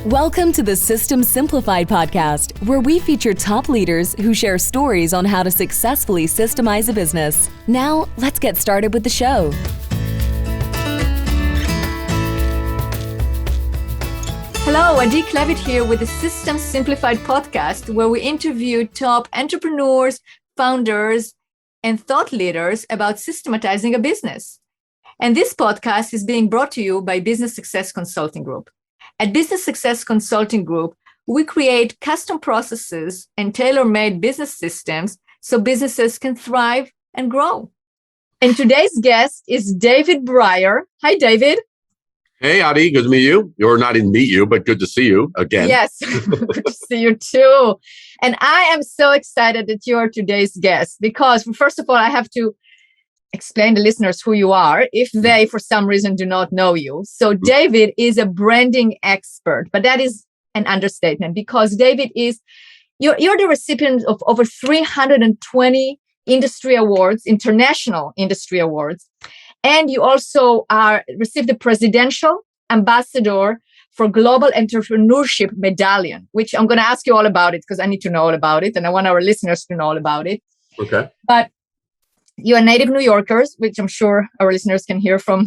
Welcome to the System Simplified podcast, where we feature top leaders who share stories on how to successfully systemize a business. Now, let's get started with the show. Hello, Adweek Klevit here with the System Simplified podcast, where we interview top entrepreneurs, founders, and thought leaders about systematizing a business. And this podcast is being brought to you by Business Success Consulting Group. At Business Success Consulting Group, we create custom processes and tailor-made business systems so businesses can thrive and grow. And today's guest is David Brier. Hi, David. Hey, Adi. Good to meet you. Or not even meet you, but good to see you again. Yes, good to see you too. And I am so excited that you're today's guest because, first of all, I have to explain to listeners who you are if they, for some reason, do not know you. So David is a branding expert, but that is an understatement because David is, you're the recipient of over 320 industry awards, international industry awards. And you also received the Presidential Ambassador for Global Entrepreneurship medallion, which I'm going to ask you all about it because I need to know all about it and I want our listeners to know all about it. Okay. But you're native New Yorkers, which I'm sure our listeners can hear from.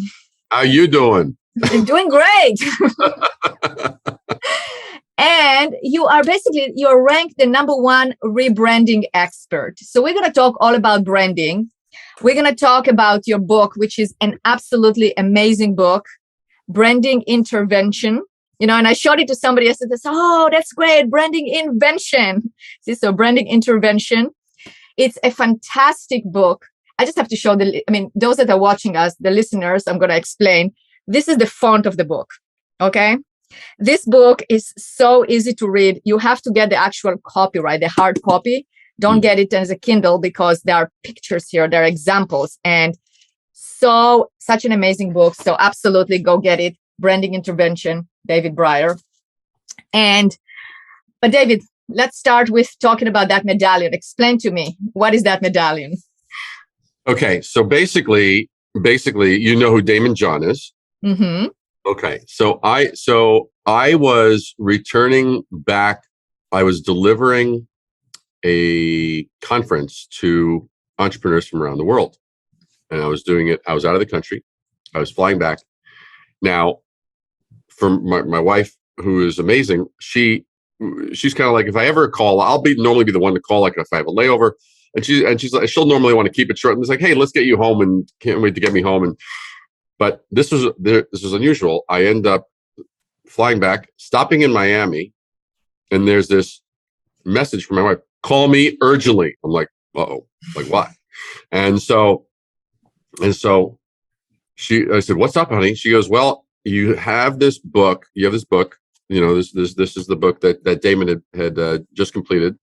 How you doing? I'm doing great. And you're ranked the number one rebranding expert. So we're going to talk all about branding. We're going to talk about your book, which is an absolutely amazing book, Branding Intervention. And I showed it to somebody. I said, oh, that's great. Branding Invention. So Branding Intervention. It's a fantastic book. I just have to show those that are watching us, the listeners, I'm going to explain. This is the font of the book. Okay. This book is so easy to read. You have to get the actual copyright, the hard copy. Don't get it as a Kindle because there are pictures here. There are examples and such an amazing book. So absolutely go get it. Branding Intervention, David Brier. But David, let's start with talking about that medallion. Explain to me, what is that medallion? Okay, so basically, you know who Daymond John is. Mm-hmm. Okay, so I was returning back. I was delivering a conference to entrepreneurs from around the world, and I was doing it. I was out of the country. I was flying back. Now, for my wife, who is amazing, she's kind of like, if I ever call, I'll normally be the one to call, like if I have a layover. And she's like, she'll normally want to keep it short. And it's like, hey, let's get you home, and can't wait to get me home. But this was unusual. I end up flying back, stopping in Miami, and there's this message from my wife: call me urgently. I'm like, uh-oh, like what? And so I said, what's up, honey? She goes, well, you have this book. This is the book that Daymond had just completed.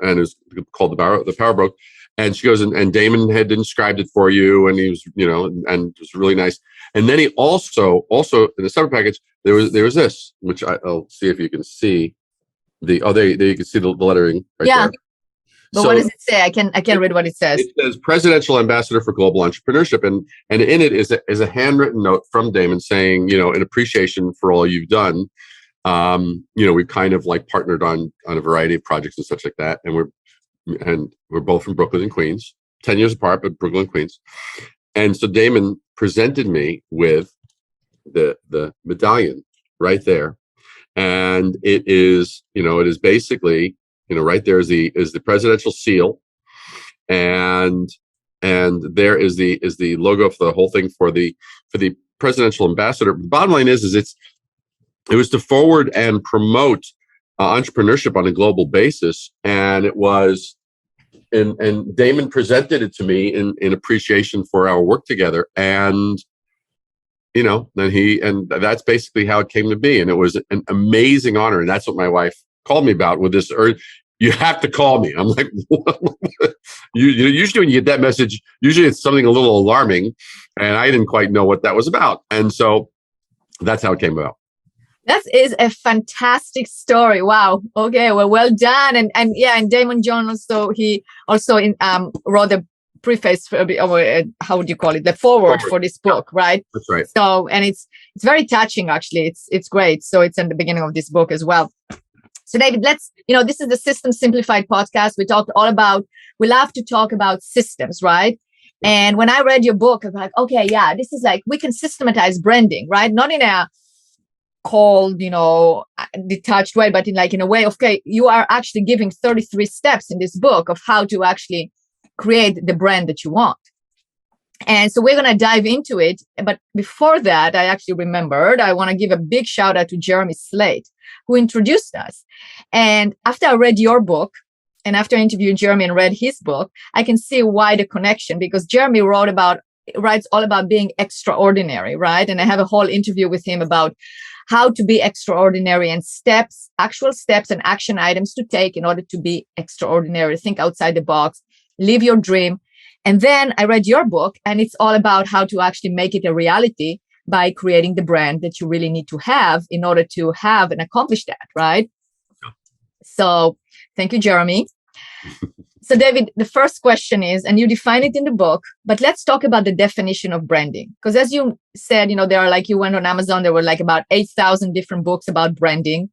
And it was called the Power Broke. And she goes, and Daymond had inscribed it for you, and he was, and it was really nice. And then he also in the separate package, there was this, which I'll see if you can see there you can see the lettering right there. But what does it say? I can read what it says. It says Presidential Ambassador for Global Entrepreneurship, and in it is a handwritten note from Daymond saying, in appreciation for all you've done. We've kind of like partnered on a variety of projects and such like that. And we're both from Brooklyn and Queens, 10 years apart, but Brooklyn and Queens. And so Daymond presented me with the medallion right there. And it is basically, right there is the presidential seal. And there is the logo for the whole thing for the presidential ambassador. The bottom line is it was to forward and promote entrepreneurship on a global basis, and it was, and Daymond presented it to me in appreciation for our work together, and then that's basically how it came to be, and it was an amazing honor, and that's what my wife called me about with this urge. You have to call me. I'm like, usually when you get that message, usually it's something a little alarming, and I didn't quite know what that was about, and so that's how it came about. That is a fantastic story. Wow. Okay. Well done. And Daymond John he wrote the preface for, how would you call it? The foreword for this book, right? That's right. So, and it's very touching, actually. It's great. So it's in the beginning of this book as well. So David, this is the System Simplified podcast. We love to talk about systems, right? And when I read your book, I'm like, okay, yeah, this is like, we can systematize branding, right? Not in a cold, detached way, but in a way of, okay, you are actually giving 33 steps in this book of how to actually create the brand that you want. And so we're going to dive into it. But before that, I actually remembered, I want to give a big shout out to Jeremy Slate, who introduced us. And after I read your book, and after I interviewed Jeremy and read his book, I can see why the connection, because Jeremy writes all about being extraordinary, right? And I have a whole interview with him about how to be extraordinary and actual steps and action items to take in order to be extraordinary. Think outside the box, live your dream. And then I read your book, and it's all about how to actually make it a reality by creating the brand that you really need to have in order to have and accomplish that, right? So thank you, Jeremy. So David, the first question is, and you define it in the book, but let's talk about the definition of branding. Because as you said, there are you went on Amazon, there were about 8,000 different books about branding.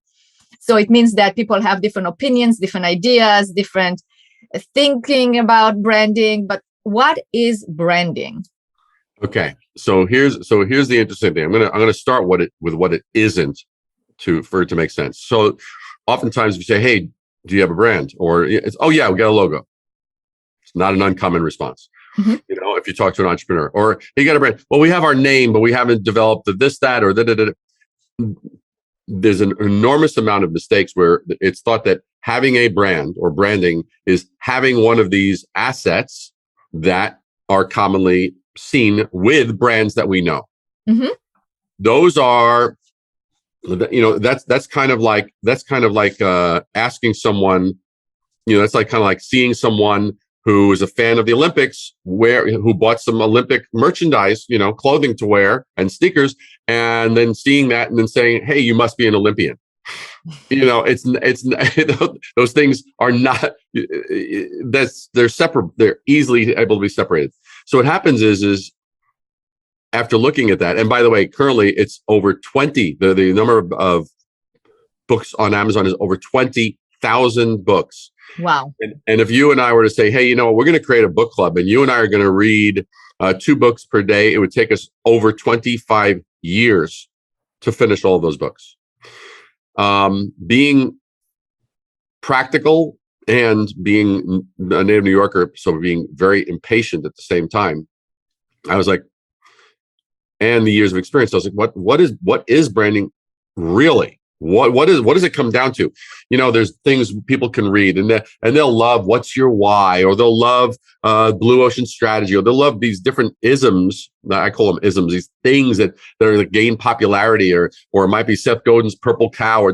So it means that people have different opinions, different ideas, different thinking about branding. But what is branding? Okay. So here's the interesting thing. I'm gonna start with what it isn't for it to make sense. So oftentimes if you say, hey, do you have a brand? Or it's, oh yeah, we got a logo. It's not an uncommon response. Mm-hmm. If you talk to an entrepreneur, or you got a brand. Well, we have our name, but we haven't developed this, that, or that. There's an enormous amount of mistakes where it's thought that having a brand or branding is having one of these assets that are commonly seen with brands that we know. Mm-hmm. Those are, that's kind of like asking someone, that's kind of like seeing someone who is a fan of the Olympics, who bought some Olympic merchandise, clothing to wear and sneakers, and then seeing that and then saying, hey, you must be an Olympian. It's those things are not, they're separate. They're easily able to be separated. So what happens is after looking at that, and by the way, currently it's over 20, the number of books on Amazon is over 20,000 books. Wow. And if you and I were to say, hey, we're going to create a book club and you and I are going to read 2 books per day, it would take us over 25 years to finish all of those books. Being practical and being a native New Yorker, so being very impatient at the same time, I was like, and the years of experience, I was like, what is branding really? What does it come down to? There's things people can read and they'll love what's your why, or they'll love blue ocean strategy, or they'll love these different isms. I call them isms, these things that gain popularity, or it might be Seth Godin's purple cow, or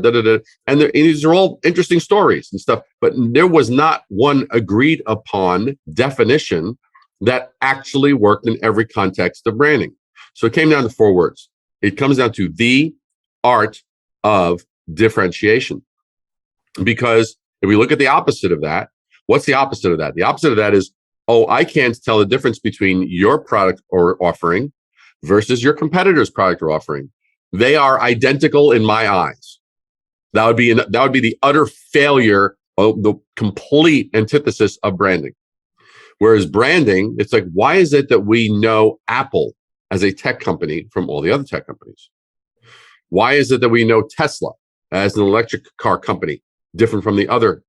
and these are all interesting stories and stuff. But there was not one agreed upon definition that actually worked in every context of branding. So it came down to 4 words. It comes down to the art of differentiation. Because if we look at the opposite of that, what's the opposite of that? The opposite of that is, I can't tell the difference between your product or offering versus your competitor's product or offering. They are identical in my eyes. That would be the utter failure of the complete antithesis of branding. Whereas branding, it's like, why is it that we know Apple as a tech company from all the other tech companies? Why is it that we know Tesla as an electric car company different from the other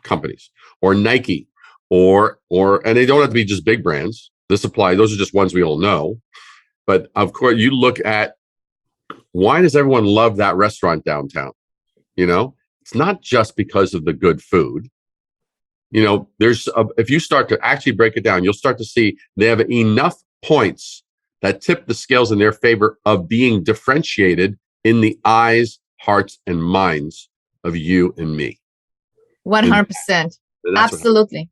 companies, or Nike, or and they don't have to be just big brands. Those are just ones we all know. But of course, you look at, why does everyone love that restaurant downtown? It's not just because of the good food. If you start to actually break it down, you'll start to see they have enough points that tip the scales in their favor of being differentiated in the eyes, hearts, and minds of you and me. 100%. Absolutely.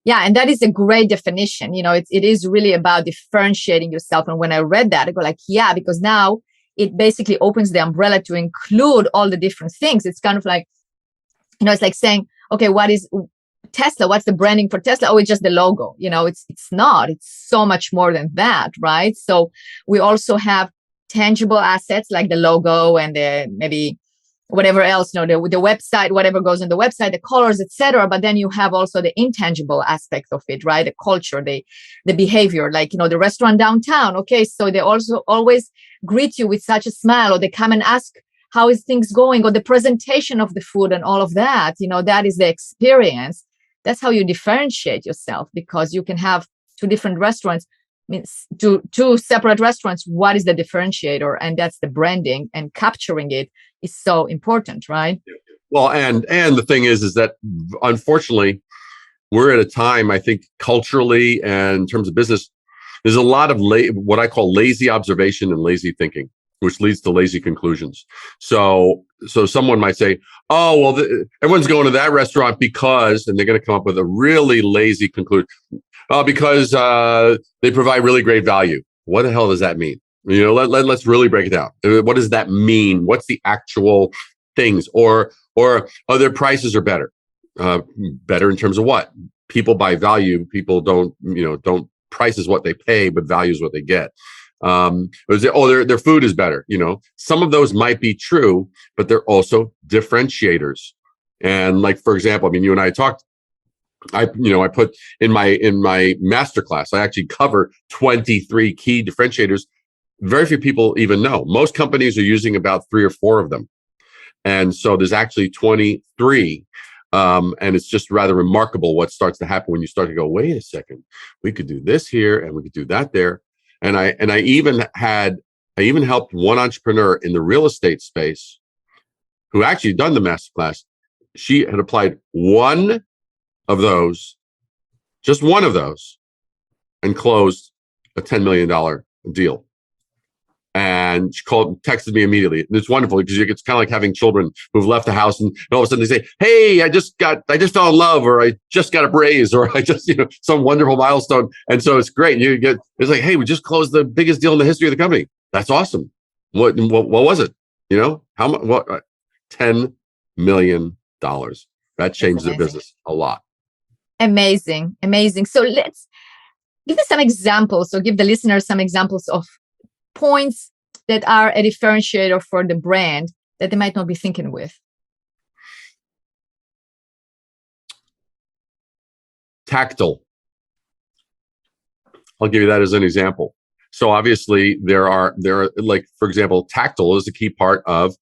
Yeah. And that is a great definition. It is really about differentiating yourself. And when I read that, I go like, yeah, because now it basically opens the umbrella to include all the different things. It's kind of like, it's like saying, okay, what is Tesla? What's the branding for Tesla? Oh, it's just the logo. It's not. It's so much more than that, right? So we also have tangible assets like the logo and the maybe whatever else, the website, whatever goes on the website, the colors, etc. But then you have also the intangible aspect of it, right? The culture, the behavior, like, the restaurant downtown. Okay, so they also always greet you with such a smile, or they come and ask, how is things going, or the presentation of the food and all of that. That is the experience. That's how you differentiate yourself, because you can have two different restaurants, means two separate restaurants. What is the differentiator? And that's the branding, and capturing it is so important, right? Well, and the thing is that unfortunately, we're at a time, I think, culturally and in terms of business, there's a lot of what I call lazy observation and lazy thinking, which leads to lazy conclusions. So someone might say, oh, well, everyone's going to that restaurant because, and they're going to come up with a really lazy conclusion, because they provide really great value. What the hell does that mean? Let's really break it down. What does that mean? What's the actual things? Or their prices are better. Better in terms of what? People buy value. People don't price is what they pay, but value is what they get. Their food is better. Some of those might be true, but they're also differentiators. And like, for example, you and I talked, I put in my masterclass, I actually cover 23 key differentiators. Very few people even know. Most companies are using about 3 or 4 of them. And so there's actually 23. And it's just rather remarkable what starts to happen when you start to go, wait a second, we could do this here and we could do that there. And I even helped one entrepreneur in the real estate space who actually done the masterclass. She had applied one of those, just one of those, and closed a $10 million deal. And she texted me immediately. And it's wonderful because it's kind of like having children who've left the house and all of a sudden they say, hey, I just fell in love, or I just got a raise, or I just, some wonderful milestone. And so it's great. It's like, hey, we just closed the biggest deal in the history of the company. That's awesome. What was it? How much? What? $10 million. That changed their business a lot. Amazing. So let's give us some examples, or give the listeners some examples of points that are a differentiator for the brand that they might not be thinking with. Tactile. I'll give you that as an example. So obviously there are like, for example, tactile is a key part of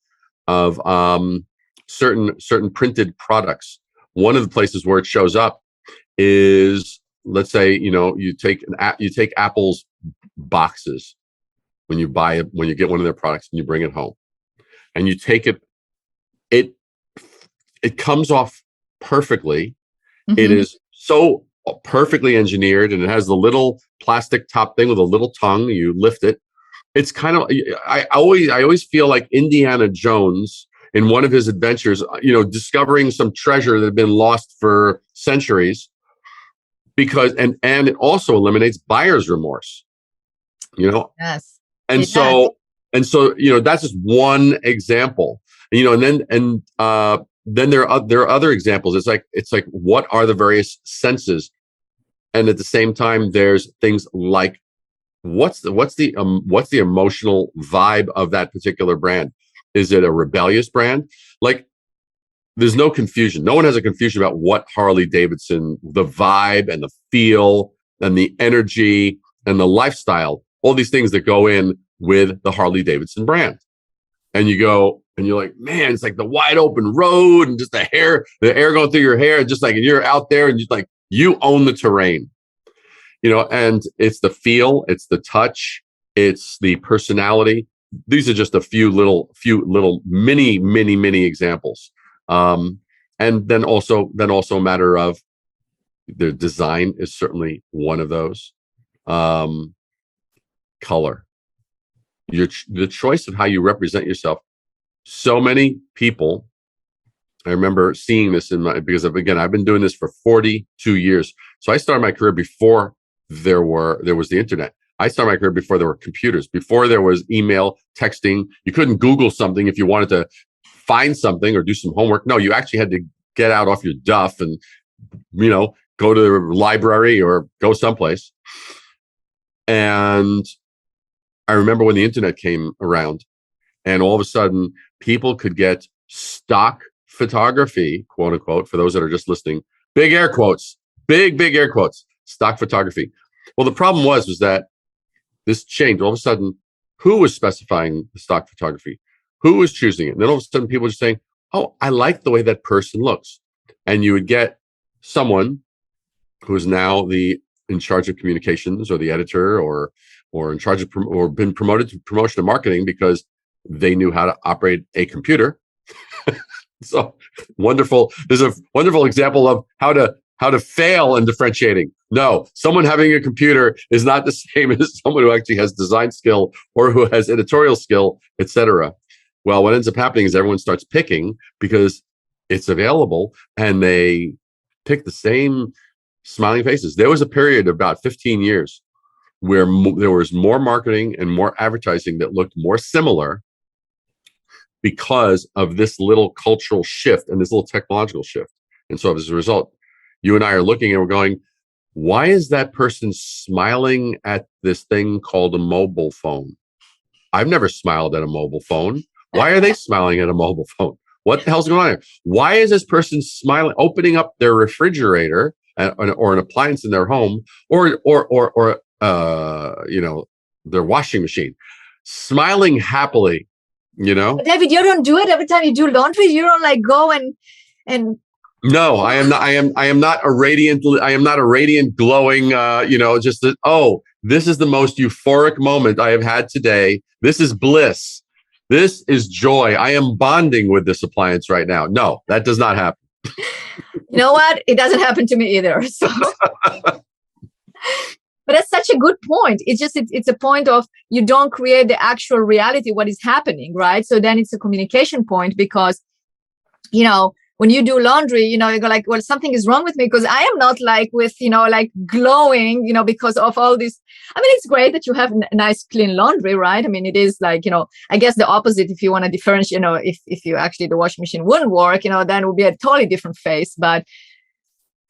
certain printed products. One of the places where it shows up is, let's say, you take Apple's boxes when you buy it, when you get one of their products and you bring it home, and you take it comes off perfectly. Mm-hmm. It is so perfectly engineered, and it has the little plastic top thing with a little tongue. You lift it. It's kind of, I always feel like Indiana Jones in one of his adventures, discovering some treasure that had been lost for centuries, because, and it also eliminates buyer's remorse, Yes. And so, that's just one example, and then there are other examples. It's like, what are the various senses? And at the same time, there's things like, what's the emotional vibe of that particular brand? Is it a rebellious brand? Like, there's no confusion. No one has a confusion about what Harley Davidson, the vibe and the feel and the energy and the lifestyle, all these things that go in with the Harley Davidson brand. And you go and you're like, man, it's like the wide open road and just the air going through your hair, just like, and you're out there and just like, you own the terrain, and it's the feel, it's the touch, it's the personality. These are just a few little mini examples. And then also a matter of the design is certainly one of those. Color, the choice of how you represent yourself. So many people, I remember seeing this because again, I've been doing this for 42 years. So I started my career before there was the internet. I started my career before there were computers, before there was email, texting. You couldn't Google something if you wanted to find something or do some homework. No, you actually had to get out off your duff and, go to the library or go someplace. And I remember when the internet came around, and all of a sudden people could get stock photography, quote unquote, for those that are just listening, big air quotes, big air quotes, stock photography. Well, the problem was that this changed. All of a sudden, who was specifying the stock photography? Who was choosing it? And then all of a sudden people were just saying, oh, I like the way that person looks. And you would get someone who is now in charge of communications, or the editor, or in charge of or been promoted to promotion and marketing because they knew how to operate a computer. So wonderful. There's a wonderful example of how to fail in differentiating. No, someone having a computer is not the same as someone who actually has design skill or who has editorial skill, etc. Well, what ends up happening is everyone starts picking because it's available, and they pick the same smiling faces. There was a period of about 15 years where there was more marketing and more advertising that looked more similar because of this little cultural shift and this little technological shift. And so as a result, you and I are looking and we're going, why is that person smiling at this thing called a mobile phone? I've never smiled at a mobile phone. Why are they smiling at a mobile phone? What the hell's going on here? Why is this person smiling, opening up their refrigerator or an appliance in their home, or their washing machine, smiling happily? David, you don't do it every time you do laundry. You don't like go and. No, I am not. I am not a radiant, glowing. This is the most euphoric moment I have had today. This is bliss. This is joy. I am bonding with this appliance right now. No, that does not happen. You know what? It doesn't happen to me either. So. But that's such a good point. It's a point of you don't create the actual reality, what is happening, right? So then it's a communication point because, when you do laundry, you go like, well, something is wrong with me because I am not like with, like glowing, because of all this. I mean, it's great that you have nice, clean laundry, right? I mean, it is like, I guess the opposite, if you want to differentiate, if you actually, the washing machine wouldn't work, then it would be a totally different face. But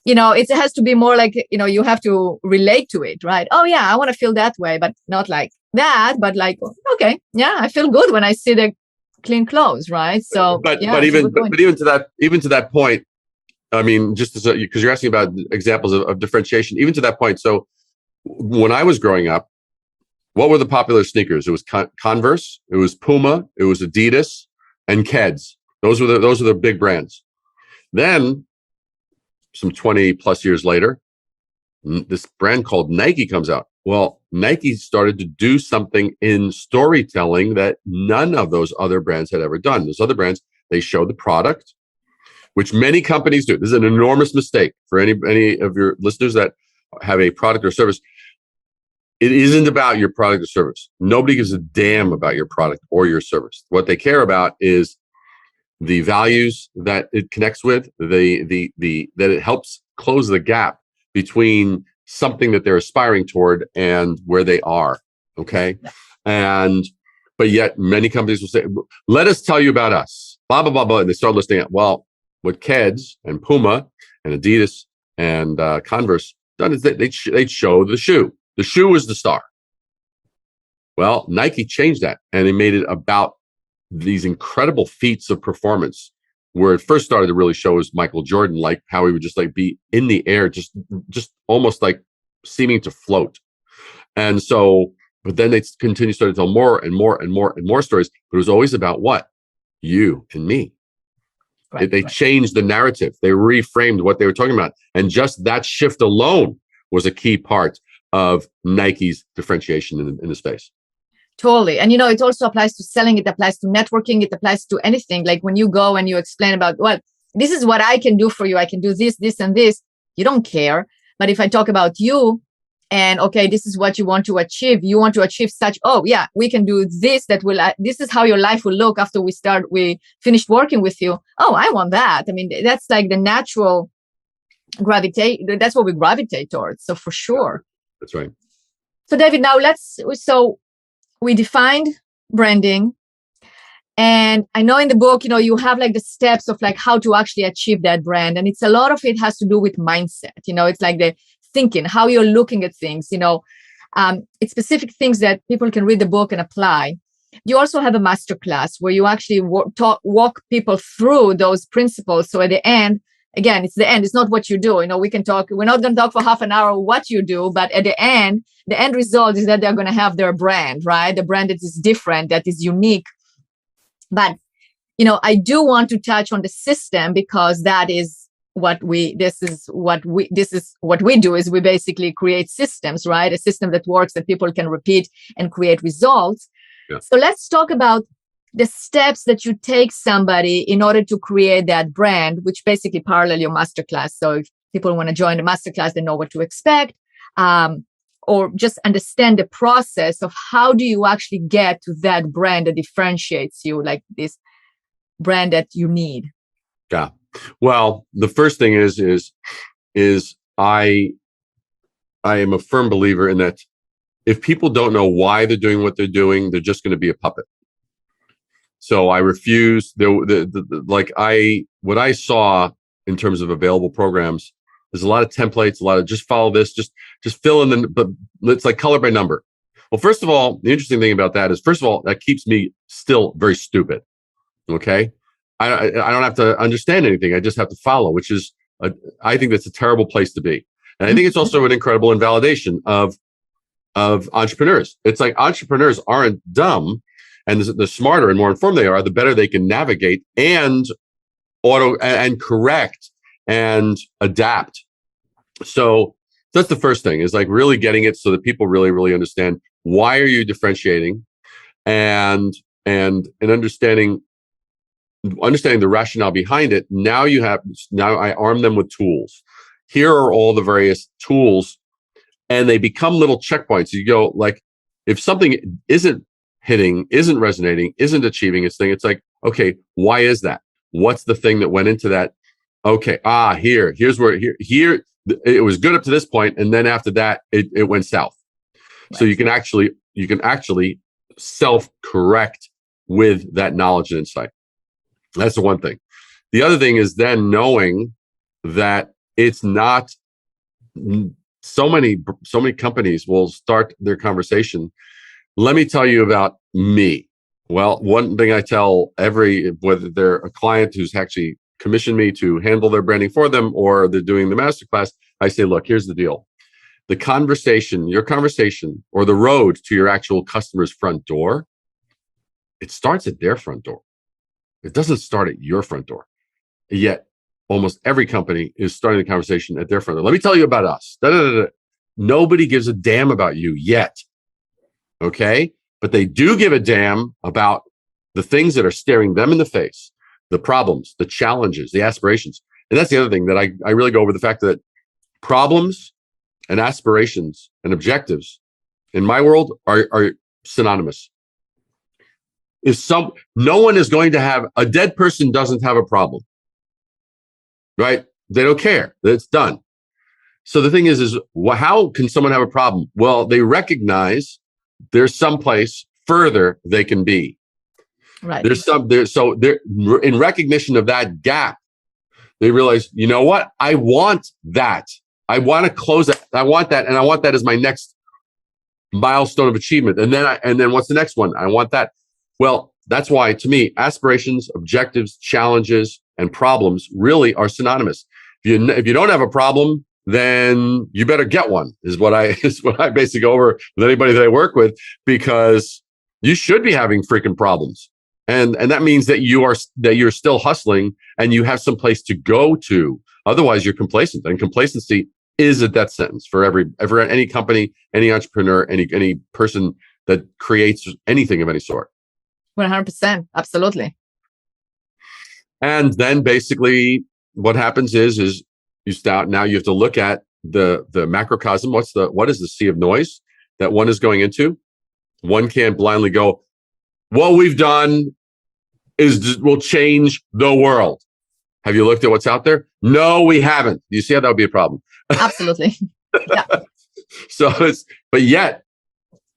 it has to be more like, you have to relate to it, right? Oh, yeah, I want to feel that way, but not like that, but like, okay, yeah, I feel good when I see the clean clothes, right? So, even to that point, I mean, just because you're asking about examples of differentiation, even to that point. So when I was growing up, what were the popular sneakers? It was Converse, it was Puma, it was Adidas, and Keds. Those were the big brands. Then, some 20 plus years later, this brand called Nike comes out. Well, Nike started to do something in storytelling that none of those other brands had ever done. Those other brands, they show the product, which many companies do. This is an enormous mistake for any of your listeners that have a product or service. It isn't about your product or service. Nobody gives a damn about your product or your service. What they care about is the values that it connects with, that it helps close the gap between something that they're aspiring toward and where they are. Okay. But yet many companies will say, let us tell you about us, blah, blah, blah, blah. And they start listing it. Well, what Keds and Puma and Adidas and Converse done is they show the shoe. The shoe was the star. Well, Nike changed that and they made it about these incredible feats of performance. Where it first started to really show was Michael Jordan, like how he would just like be in the air, just almost like seeming to float. And so, but then they started to tell more and more and more and more stories. But it was always about what? You and me. Right, they changed the narrative. They reframed what they were talking about. And just that shift alone was a key part of Nike's differentiation in the space. Totally. And, it also applies to selling. It applies to networking. It applies to anything. Like when you go and you explain about, well, this is what I can do for you. I can do this, this, and this. You don't care. But if I talk about you and, okay, this is what you want to achieve. You want to achieve such, oh, yeah, we can do this. This is how your life will look after we finished working with you. Oh, I want that. I mean, that's like the natural gravitate. That's what we gravitate towards. So for sure. That's right. So David, now we defined branding. And I know in the book, you have like the steps of like how to actually achieve that brand. And a lot of it has to do with mindset. It's like the thinking, how you're looking at things. It's specific things that people can read the book and apply. You also have a masterclass where you actually walk people through those principles. So at the end, again, it's the end. It's not what you do. We can talk. We're not going to talk for half an hour what you do, but at the end result is that they're going to have their brand, right? The brand that is different, that is unique. But I do want to touch on the system, because that is what we do is we basically create systems, right? A system that works, that people can repeat and create results. Yeah. So let's talk about the steps that you take somebody in order to create that brand, which basically parallel your masterclass. So if people want to join the masterclass, they know what to expect, or just understand the process of how do you actually get to that brand that differentiates you, like this brand that you need. Yeah. Well, the first thing is I am a firm believer in that if people don't know why they're doing what they're doing, they're just going to be a puppet. So I refuse what I saw in terms of available programs. There's a lot of templates, a lot of just follow this, just fill in but it's like color by number. Well, first of all, the interesting thing about that is, first of all, that keeps me still very stupid. Okay. I don't have to understand anything. I just have to follow, which is, I think that's a terrible place to be. And I think it's also an incredible invalidation of entrepreneurs. It's like entrepreneurs aren't dumb, and the smarter and more informed they are, the better they can navigate and correct and adapt. So that's the first thing, is like really getting it so that people really, really understand, why are you differentiating, and understanding the rationale behind it. Now I arm them with tools. Here are all the various tools, and they become little checkpoints. You go, like, if something isn't hitting, isn't resonating, isn't achieving its thing, it's like, okay, why is that? What's the thing that went into that? Okay, here's where it was good up to this point, and then after that, it went south. Right. So you can actually self-correct with that knowledge and insight. That's the one thing. The other thing is then knowing that it's not so many companies will start their conversation. Let me tell you about me. Well, one thing I tell whether they're a client who's actually commissioned me to handle their branding for them, or they're doing the masterclass, I say, look, here's the deal. Your conversation, or the road to your actual customer's front door, it starts at their front door. It doesn't start at your front door. Yet almost every company is starting the conversation at their front door. Let me tell you about us. Nobody gives a damn about you yet. Okay? But they do give a damn about the things that are staring them in the face, the problems, the challenges, the aspirations. And that's the other thing that I really go over, the fact that problems and aspirations and objectives in my world are synonymous. No one is going to have, a dead person doesn't have a problem, right? They don't care. It's done. So the thing is how can someone have a problem? Well, they recognize there's someplace further they can be. Right. So they're in recognition of that gap, they realize, you know what? I want that. I want to close it. I want that. And I want that as my next milestone of achievement. And then what's the next one? I want that. Well, that's why, to me, aspirations, objectives, challenges, and problems really are synonymous. If you don't have a problem, then you better get one, is what I basically go over with anybody that I work with, because you should be having freaking problems. And that means that you're still hustling and you have some place to go to. Otherwise, you're complacent. And complacency is a death sentence for any company, any entrepreneur, any person that creates anything of any sort. 100%. Absolutely. And then basically what happens is you start, now you have to look at the macrocosm. What is the sea of noise that one is going into? One can't blindly go, what we've done will change the world. Have you looked at what's out there? No, we haven't. You see how that would be a problem? Absolutely. Yeah. But yet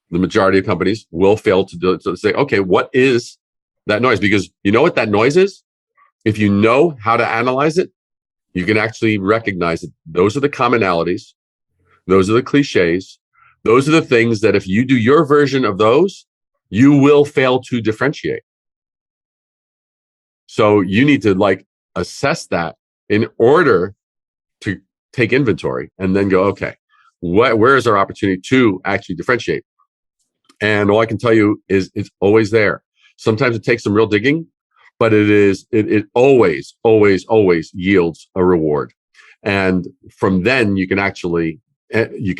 the majority of companies will fail to say, okay, what is that noise? Because you know what that noise is? If you know how to analyze it, you can actually recognize it. Those are the commonalities. Those are the cliches. Those are the things that if you do your version of those, you will fail to differentiate. So you need to like assess that in order to take inventory and then go, okay, where is our opportunity to actually differentiate? And all I can tell you is it's always there. Sometimes it takes some real digging, but it always, always, always yields a reward. And from then you can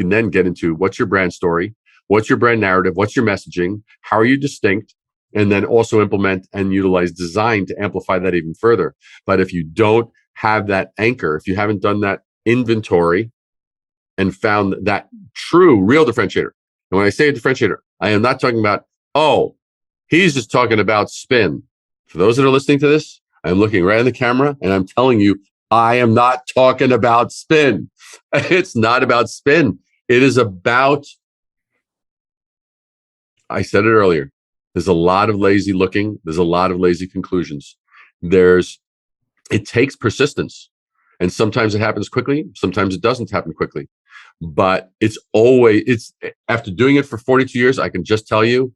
then get into what's your brand story, what's your brand narrative, what's your messaging, how are you distinct, and then also implement and utilize design to amplify that even further. But if you don't have that anchor, if you haven't done that inventory and found that true, real differentiator. And when I say a differentiator, I am not talking about, oh, he's just talking about spin. For those that are listening to this, I'm looking right in the camera and I'm telling you, I am not talking about spin. It's not about spin. It is about, I said it earlier, there's a lot of lazy looking. There's a lot of lazy conclusions. It takes persistence. And sometimes it happens quickly. Sometimes it doesn't happen quickly. But it's after doing it for 42 years, I can just tell you,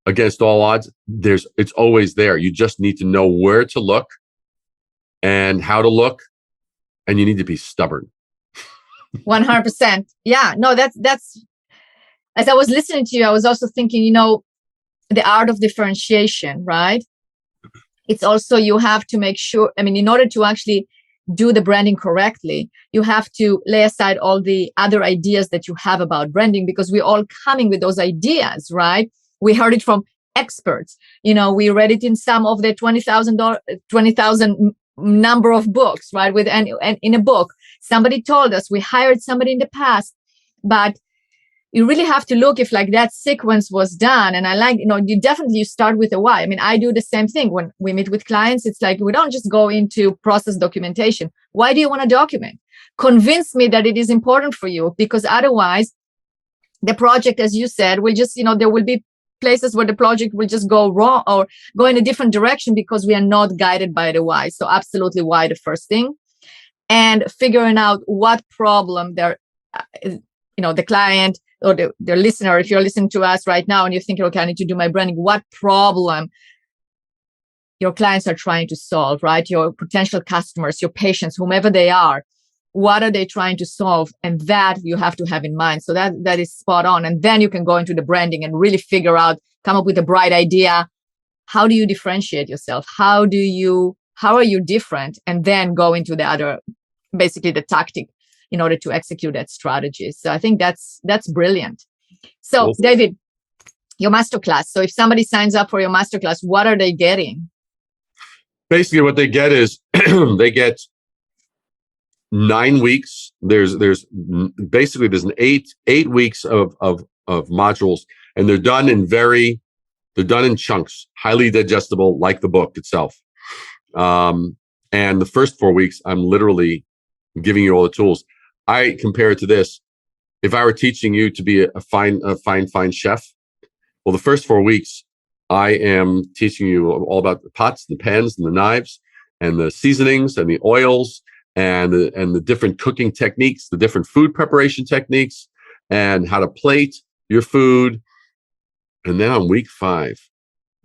against all odds, it's always there. You just need to know where to look and how to look, and you need to be stubborn. 100%. Yeah, no, that's, as I was listening to you, I was also thinking, the art of differentiation, right? It's also, you have to make sure, in order to actually do the branding correctly, you have to lay aside all the other ideas that you have about branding, because we're all coming with those ideas, right? We heard it from experts. We read it in some of the 20,000 number of books, right? And in a book, somebody told us, we hired somebody in the past, but you really have to look if like that sequence was done. And I like, you start with a why. I do the same thing when we meet with clients. It's like, we don't just go into process documentation. Why do you want to document? Convince me that it is important for you, because otherwise the project, as you said, will just, there will be places where the project will just go wrong or go in a different direction because we are not guided by the why. So absolutely why, the first thing, and figuring out what problem the client or the listener, if you're listening to us right now and you're thinking, okay, I need to do my branding, what problem your clients are trying to solve, right? Your potential customers, your patients, whomever they are, what are they trying to solve? And that you have to have in mind. So that is spot on. And then you can go into the branding and really figure out, come up with a bright idea. How do you differentiate yourself? How are you different? And then go into the other, basically the tactic in order to execute that strategy. So I think that's brilliant. So David, your masterclass. So if somebody signs up for your masterclass, what are they getting? Basically what they get is they get 9 weeks. There's an 8 weeks of modules, and they're done in chunks, highly digestible, like the book itself. And the first 4 weeks, I'm literally giving you all the tools. I compare it to this. If I were teaching you to be a fine chef, well, the first 4 weeks, I am teaching you all about the pots, the pans, and the knives, and the seasonings, and the oils, and the different cooking techniques, the different food preparation techniques, and how to plate your food. And then on week 5,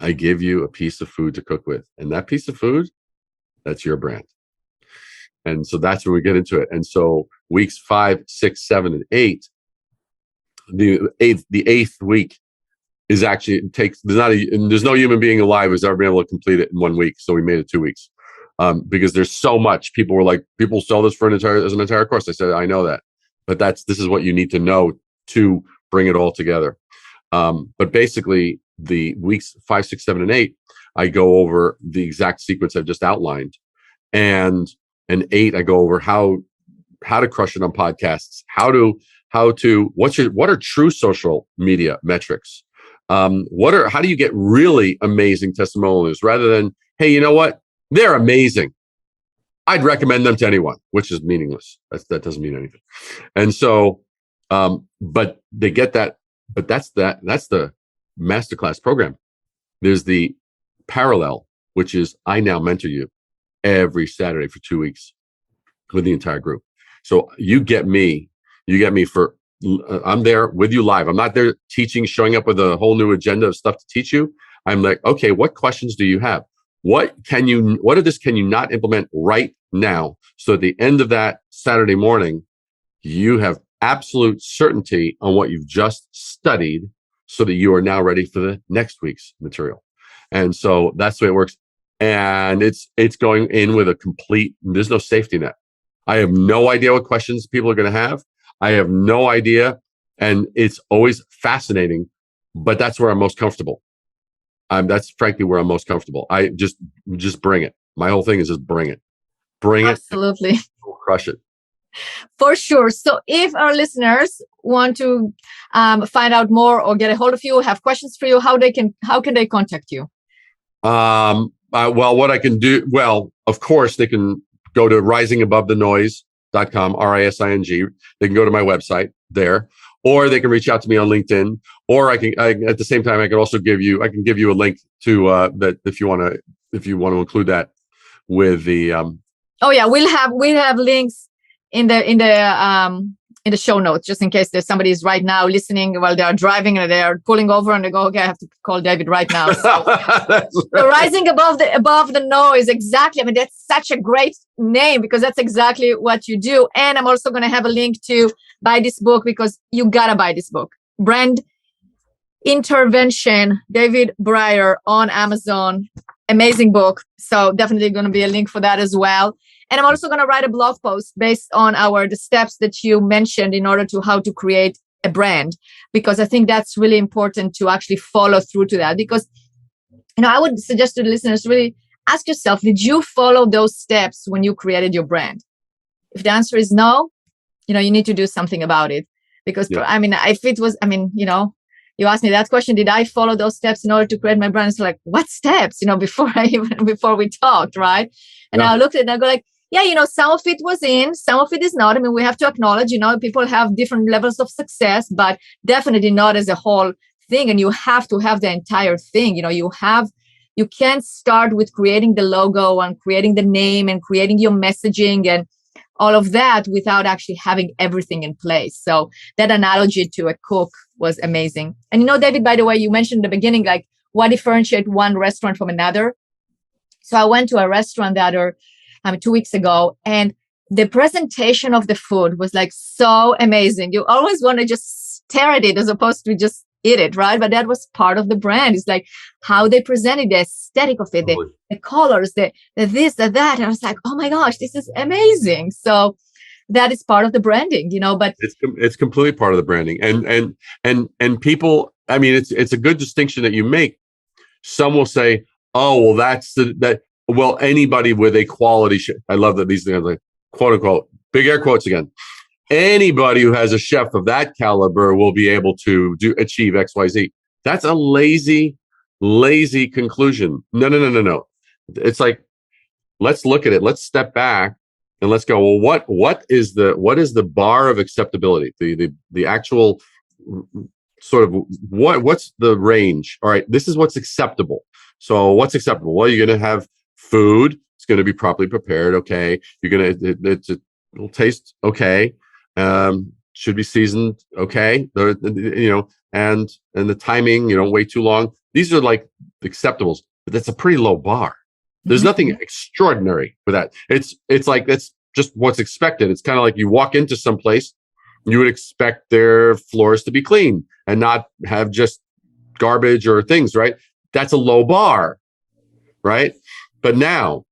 I give you a piece of food to cook with. And that piece of food, that's your brand. And so that's where we get into it. And so weeks 5, 6, 7, and 8, the eighth week is actually, there's no human being alive who's ever been able to complete it in 1 week. So we made it 2 weeks. Because there's so much. People were like, people sell this as an entire course. I said, I know that, but this is what you need to know to bring it all together. But basically, the weeks 5, 6, 7, and 8, I go over the exact sequence I've just outlined, and 8, I go over how to crush it on podcasts, what are true social media metrics, how do you get really amazing testimonials rather than, hey, you know what? They're amazing, I'd recommend them to anyone, which is meaningless. That doesn't mean anything. And so, but they get that. But that's the masterclass program. There's the parallel, which is I now mentor you every Saturday for 2 weeks with the entire group. So you get me for I'm there with you live. I'm not there teaching, showing up with a whole new agenda of stuff to teach you. I'm like, okay, what questions do you have? What of this can you not implement right now? So at the end of that Saturday morning, you have absolute certainty on what you've just studied so that you are now ready for the next week's material. And so that's the way it works. And it's going in with there's no safety net. I have no idea what questions people are going to have. I have no idea. And it's always fascinating, but that's where I'm most comfortable. That's frankly where I'm most comfortable. I just bring it. My whole thing is just bring it. Absolutely. We'll crush it. For sure. So if our listeners want to find out more or get a hold of you, have questions for you, how can they contact you? Well, what I can do, of course, they can go to risingabovethenoise.com, RISING. They can go to my website there, or they can reach out to me on LinkedIn, or I can at the same time, I can also give you a link to that if you want to include that with the. Oh yeah, we'll have links in the show notes, just in case there's somebody is right now listening while they are driving and they are pulling over and they go, okay, I have to call David right now. So, so rising above the noise, exactly. I mean, that's such a great name because that's exactly what you do. And I'm also going to have a link to buy this book because you gotta buy this book, Brand Intervention, David Brier on Amazon. Amazing book. So definitely going to be a link for that as well. And I'm also going to write a blog post based on the steps that you mentioned in order to how to create a brand, because I think that's really important to actually follow through to that. Because, I would suggest to the listeners, really ask yourself, did you follow those steps when you created your brand? If the answer is no, you need to do something about it. Because, if it was, you asked me that question, did I follow those steps in order to create my brand? It's like, what steps, before we talked, right? And I looked at it and I go like, yeah, some of it was in, some of it is not. I mean, we have to acknowledge, people have different levels of success, but definitely not as a whole thing. And you have to have the entire thing. You can't start with creating the logo and creating the name and creating your messaging and all of that without actually having everything in place. So that analogy to a cook was amazing. And David, by the way, you mentioned in the beginning, like what differentiates one restaurant from another. So I went to a restaurant the other 2 weeks ago, and the presentation of the food was like so amazing. You always want to just stare at it as opposed to just eat it, right? But that was part of the brand. It's like how they presented, the aesthetic of it, the colors, the this, the that. And I was like, oh my gosh, this is amazing. So that is part of the branding, but it's completely part of the branding. And people, I mean, it's a good distinction that you make. Some will say, oh, well, well, anybody with a quality I love that these things, like quote unquote, big air quotes again. Anybody who has a chef of that caliber will be able to achieve XYZ. That's a lazy conclusion. No. It's like, let's look at it. Let's step back and let's go, well, what is the bar of acceptability? The actual sort of what's the range? All right, this is what's acceptable. So what's acceptable? Well, you're going to have food. It's going to be properly prepared. Okay. It'll taste okay. Should be seasoned. Okay. And the timing, way too long. These are like acceptables, but that's a pretty low bar. There's nothing extraordinary with that. It's like, that's just what's expected. It's kind of like you walk into some place, you would expect their floors to be clean and not have just garbage or things, right? That's a low bar, right? But now,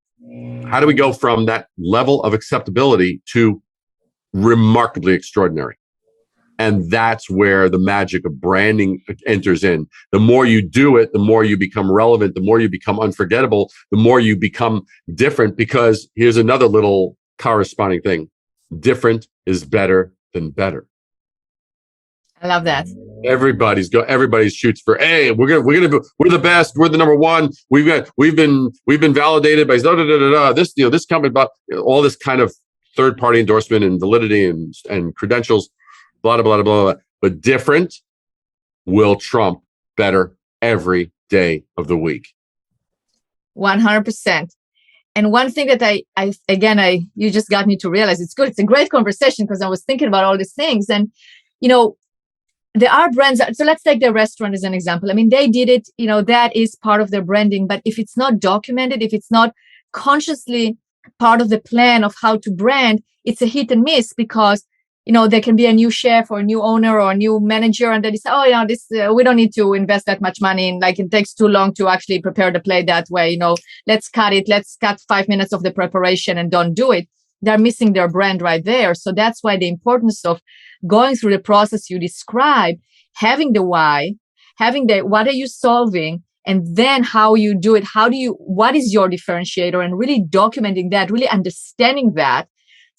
how do we go from that level of acceptability to remarkably extraordinary? And that's where the magic of branding enters in. The more you do it, the more you become relevant, the more you become unforgettable, the more you become different, because here's another little corresponding thing. Different is better than better. I love that. Everybody shoots for, hey, we're the best, we're the number one. We've been validated by this company, about all this kind of third party endorsement and validity and credentials, blah blah blah blah blah. But different will trump better every day of the week. 100%. And one thing that you just got me to realize, it's good. It's a great conversation because I was thinking about all these things. And there are brands. So let's take the restaurant as an example. I mean, they did it, that is part of their branding. But if it's not documented, if it's not consciously part of the plan of how to brand, it's a hit and miss because, there can be a new chef or a new owner or a new manager. And they say, oh, yeah, this, we don't need to invest that much money in, like, it takes too long to actually prepare the plate that way. Let's cut it. Let's cut 5 minutes of the preparation and don't do it. They're missing their brand right there. So that's why the importance of going through the process you describe, having the why, having the what are you solving, and then how you do it. What is your differentiator, and really documenting that, really understanding that.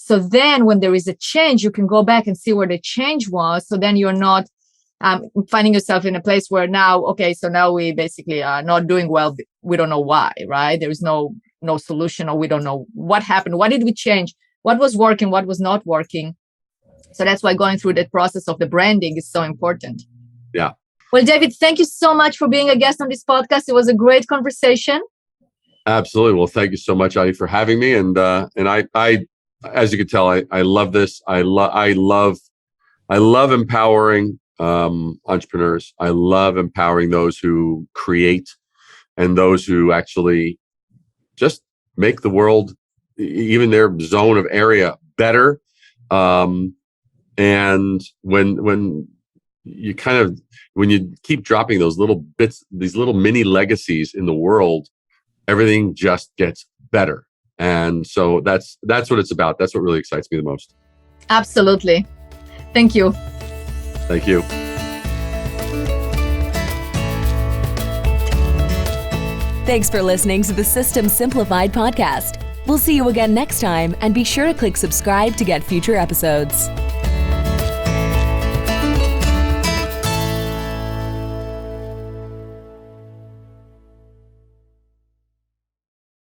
So then when there is a change, you can go back and see where the change was. So then you're not finding yourself in a place where now we basically are not doing well. We don't know why, right? There is no solution, or we don't know what happened. What did we change? What was working? What was not working? So that's why going through that process of the branding is so important. Yeah. Well, David, thank you so much for being a guest on this podcast. It was a great conversation. Absolutely. Well, thank you so much, Adi, for having me. And I, as you can tell, I love this. I love empowering entrepreneurs. I love empowering those who create and those who actually just make the world, even their zone of area, better. And when you keep dropping those little bits, these little mini legacies in the world, everything just gets better. And so that's what it's about. That's what really excites me the most. Absolutely. Thank you. Thank you. Thanks for listening to the System Simplified podcast. We'll see you again next time, and be sure to click subscribe to get future episodes.